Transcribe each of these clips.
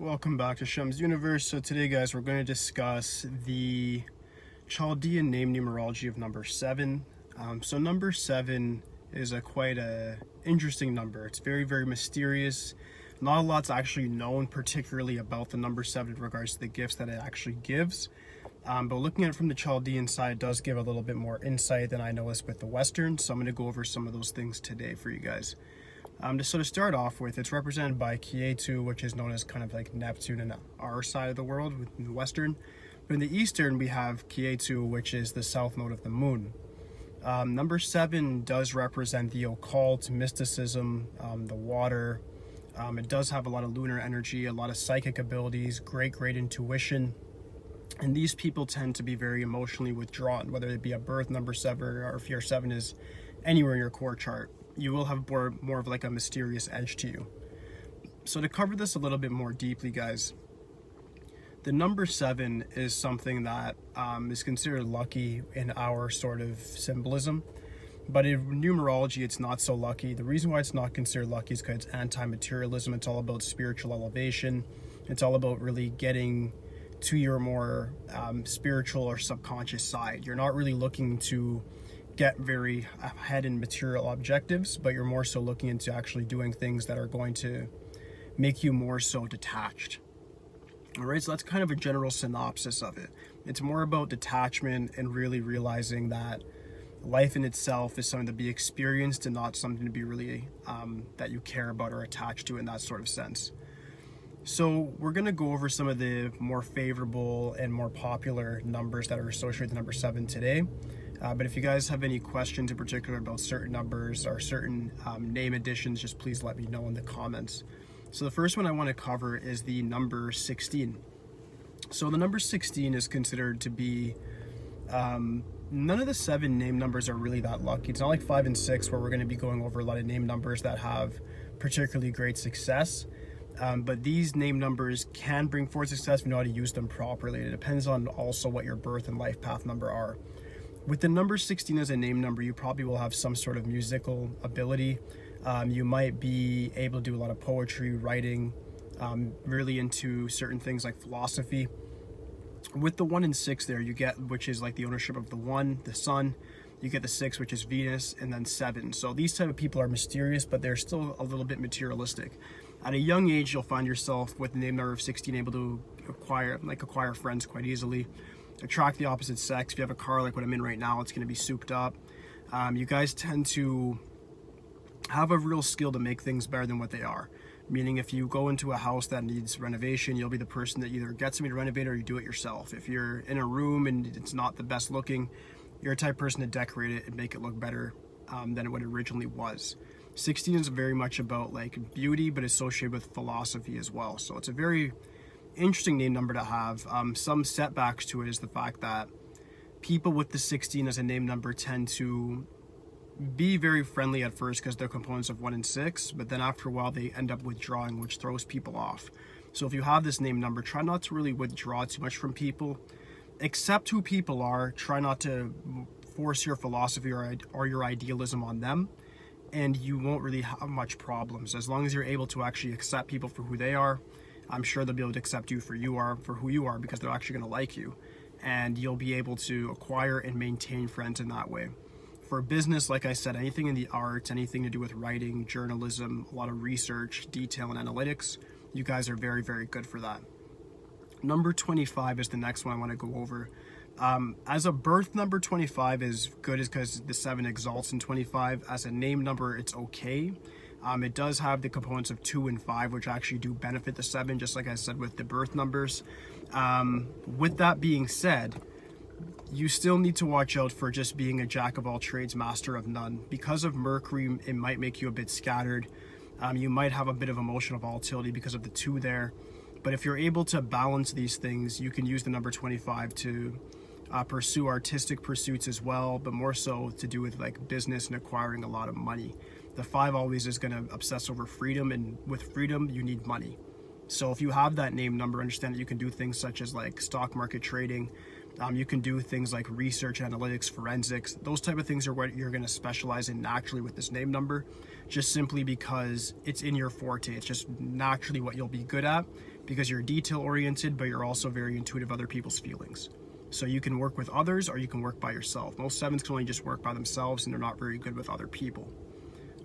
Welcome back to Shemsuniverse. So today, guys, we're going to discuss the Chaldean name numerology of number 7. So number 7 is quite a interesting number. It's very, very mysterious. Not a lot's actually known particularly about the number 7 in regards to the gifts that it actually gives. But looking at it from the Chaldean side, it does give a little bit more insight than I noticed with the Western. So I'm going to go over some of those things today for you guys. To start off with, it's represented by Kietu, which is known as kind of like Neptune in our side of the world, in the Western. But in the Eastern, we have Kietu, which is the south node of the moon. Number 7 does represent the occult, mysticism, the water. It does have a lot of lunar energy, a lot of psychic abilities, great intuition. And these people tend to be very emotionally withdrawn, whether it be a birth number 7 or if your 7 is anywhere in your core chart. You will have more of like a mysterious edge to you. So to cover this a little bit more deeply, guys, the number 7 is something that is considered lucky in our sort of symbolism. But in numerology, it's not so lucky. The reason why it's not considered lucky is because it's anti-materialism. It's all about spiritual elevation. It's all about really getting to your more spiritual or subconscious side. You're not really looking to get very ahead in material objectives, but you're more so looking into actually doing things that are going to make you more so detached. All right, so that's kind of a general synopsis of it. It's more about detachment and really realizing that life in itself is something to be experienced and not something to be really that you care about or attached to in that sort of sense. So we're going to go over some of the more favorable and more popular numbers that are associated with number 7 today. But if you guys have any questions in particular about certain numbers or certain name additions, just please let me know in the comments. So the first one I want to cover is the number 16. So the number 16 is considered to be, none of the 7 name numbers are really that lucky. It's not like 5 and 6 where we're going to be going over a lot of name numbers that have particularly great success. But these name numbers can bring forth success if you know how to use them properly. It depends on also what your birth and life path number are. With the number 16 as a name number, you probably will have some sort of musical ability. You might be able to do a lot of poetry, writing, really into certain things like philosophy. With the 1 and 6 there, you get, which is like the ownership of the 1, the sun. You get the 6, which is Venus, and then 7. So these type of people are mysterious, but they're still a little bit materialistic. At a young age, you'll find yourself with the name number of 16 able to acquire friends quite easily. Attract the opposite sex. If you have a car like what I'm in right now, it's going to be souped up. You guys tend to have a real skill to make things better than what they are. Meaning if you go into a house that needs renovation, you'll be the person that either gets somebody to renovate or you do it yourself. If you're in a room and it's not the best looking, you're a type of person to decorate it and make it look better than what it originally was. 16 is very much about like beauty, but associated with philosophy as well. So it's a very interesting name number to have. Some setbacks to it is the fact that people with the 16 as a name number tend to be very friendly at first because they're components of 1 and 6, but then after a while they end up withdrawing, which throws people off. So if you have this name number, try not to really withdraw too much from people. Accept who people are. Try not to force your philosophy or your idealism on them, and you won't really have much problems. As long as you're able to actually accept people for who they are, I'm sure they'll be able to accept you for who you are because they're actually going to like you, and you'll be able to acquire and maintain friends in that way. For business, like I said, anything in the arts, anything to do with writing, journalism, a lot of research, detail, and analytics, you guys are very, very good for that. Number 25 is the next one I want to go over. As a birth number, 25 is good because the 7 exalts in 25. As a name number, it's okay. It does have the components of 2 and 5, which actually do benefit the 7, just like I said with the birth numbers. With that being said, you still need to watch out for just being a jack of all trades, master of none. Because of Mercury, it might make you a bit scattered. You might have a bit of emotional volatility because of the 2 there. But if you're able to balance these things, you can use the number 25 to pursue artistic pursuits as well, but more so to do with like business and acquiring a lot of money. The 5 always is going to obsess over freedom, and with freedom, you need money. So if you have that name number, understand that you can do things such as like stock market trading. You can do things like research, analytics, forensics. Those type of things are what you're going to specialize in naturally with this name number, just simply because it's in your forte. It's just naturally what you'll be good at. because you're detail oriented, but you're also very intuitive of other people's feelings. So you can work with others or you can work by yourself. Most 7s can only just work by themselves and they're not very good with other people.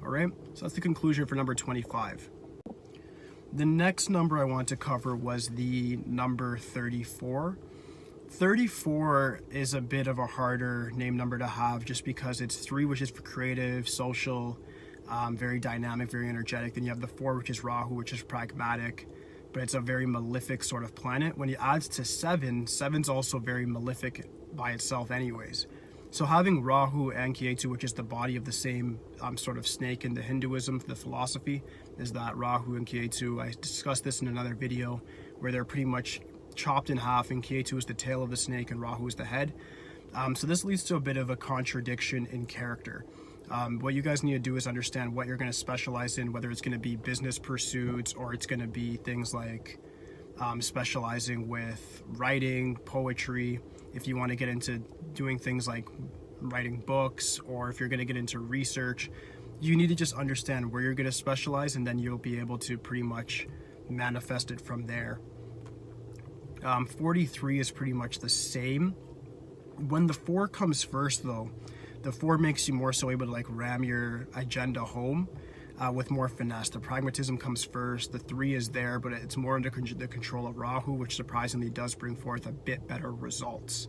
All right, so that's the conclusion for number 25. The next number I want to cover was the number 34. 34 is a bit of a harder name number to have just because it's 3, which is for creative, social, very dynamic, very energetic. Then you have the 4, which is Rahu, which is pragmatic, but it's a very malefic sort of planet. When it adds to 7, 7's also very malefic by itself anyways. So having Rahu and Ketu, which is the body of the same sort of snake in the Hinduism, the philosophy, is that Rahu and Ketu, I discussed this in another video, where they're pretty much chopped in half, and Ketu is the tail of the snake and Rahu is the head. So this leads to a bit of a contradiction in character. What you guys need to do is understand what you're going to specialize in, whether it's going to be business pursuits or it's going to be things like specializing with writing, poetry. If you want to get into doing things like writing books, or if you're going to get into research, you need to just understand where you're going to specialize, and then you'll be able to pretty much manifest it from there. 43 is pretty much the same. When the 4 comes first though, the 4 makes you more so able to like ram your agenda home with more finesse. The pragmatism comes first. The 3 is there, but it's more under the control of Rahu, which surprisingly does bring forth a bit better results.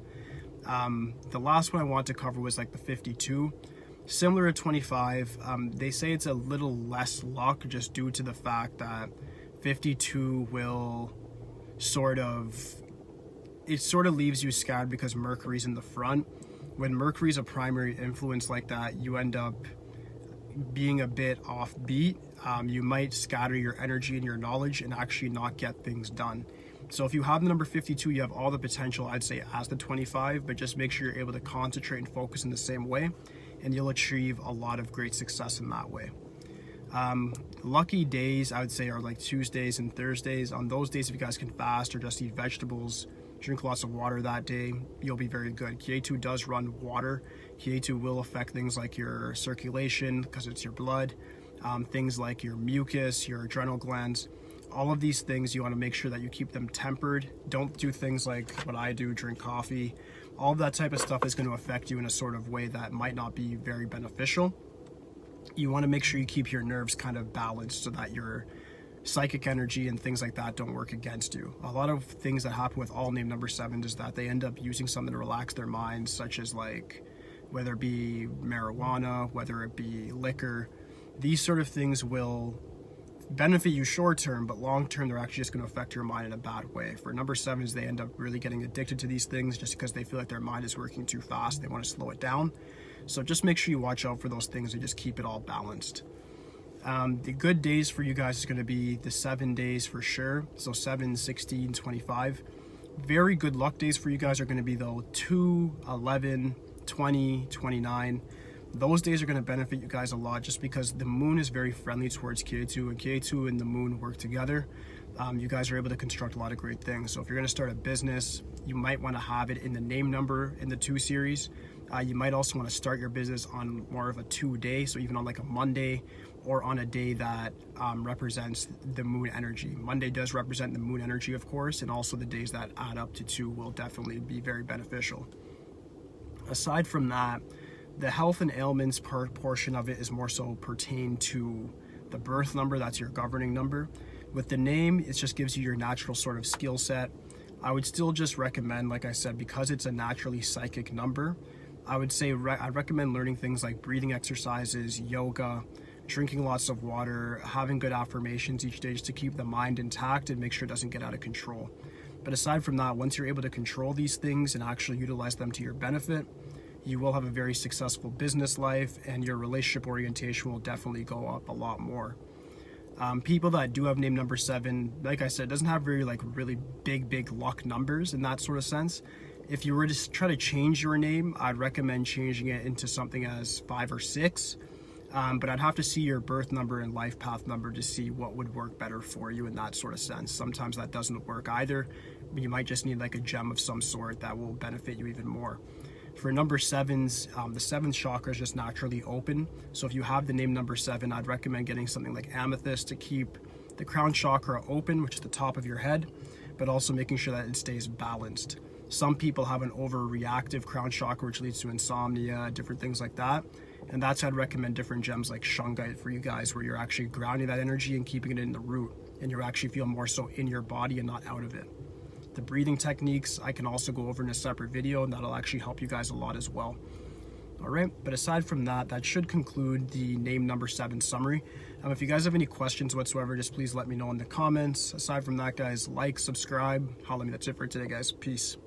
The last one I want to cover was like the 52. Similar to 25, they say it's a little less luck just due to the fact that 52 will sort of leaves you scattered because Mercury's in the front. When Mercury's a primary influence like that, you end up being a bit offbeat. You might scatter your energy and your knowledge and actually not get things done. So if you have the number 52, you have all the potential, I'd say, as the 25, but just make sure you're able to concentrate and focus in the same way, and you'll achieve a lot of great success in that way. Lucky days, I would say, are like Tuesdays and Thursdays. On those days, if you guys can fast or just eat vegetables, drink lots of water that day, you'll be very good. Ketu does run water. Ketu will affect things like your circulation because it's your blood, things like your mucus, your adrenal glands. All of these things, you want to make sure that you keep them tempered. Don't do things like what I do, drink coffee. All of that type of stuff is going to affect you in a sort of way that might not be very beneficial. You want to make sure you keep your nerves kind of balanced so that your psychic energy and things like that don't work against you. A lot of things that happen with all name number 7s is that they end up using something to relax their minds, such as like whether it be marijuana, whether it be liquor. These sort of things will benefit you short term, but long term they're actually just going to affect your mind in a bad way. For number 7s, they end up really getting addicted to these things just because they feel like their mind is working too fast. They want to slow it down. So just make sure you watch out for those things and just keep it all balanced. The good days for you guys is going to be the 7 days for sure. So 7, 16, 25. Very good luck days for you guys are going to be though 2, 11, 20, 29. Those days are going to benefit you guys a lot just because the moon is very friendly towards Ketu, and Ketu and the moon work together. You guys are able to construct a lot of great things. So if you're going to start a business, you might want to have it in the name number in the 2 series. You might also want to start your business on more of a 2 day, so even on like a Monday or on a day that represents the moon energy. Monday does represent the moon energy, of course, and also the days that add up to 2 will definitely be very beneficial. Aside from that, the health and ailments portion of it is more so pertain to the birth number. That's your governing number. With the name, it just gives you your natural sort of skill set. I would still just recommend, like I said, because it's a naturally psychic number, I would say I'd recommend learning things like breathing exercises, yoga, drinking lots of water, having good affirmations each day just to keep the mind intact and make sure it doesn't get out of control. But aside from that, once you're able to control these things and actually utilize them to your benefit, you will have a very successful business life, and your relationship orientation will definitely go up a lot more. People that do have name number 7, like I said, doesn't have very like really big luck numbers in that sort of sense. If you were to try to change your name, I'd recommend changing it into something as 5 or 6. But I'd have to see your birth number and life path number to see what would work better for you in that sort of sense. Sometimes that doesn't work either. You might just need like a gem of some sort that will benefit you even more. For number 7s, the 7th chakra is just naturally open. So if you have the name number 7, I'd recommend getting something like amethyst to keep the crown chakra open, which is the top of your head, but also making sure that it stays balanced. Some people have an overreactive crown chakra, which leads to insomnia, different things like that. And that's how I'd recommend different gems like shungite for you guys, where you're actually grounding that energy and keeping it in the root, and you actually feel more so in your body and not out of it. The breathing techniques I can also go over in a separate video, and that'll actually help you guys a lot as well. All right, but aside from that, that should conclude the name number 7 summary. If you guys have any questions whatsoever, just please let me know in the comments. Aside from that, guys, like, subscribe, holla at me. That's it for today, guys. Peace.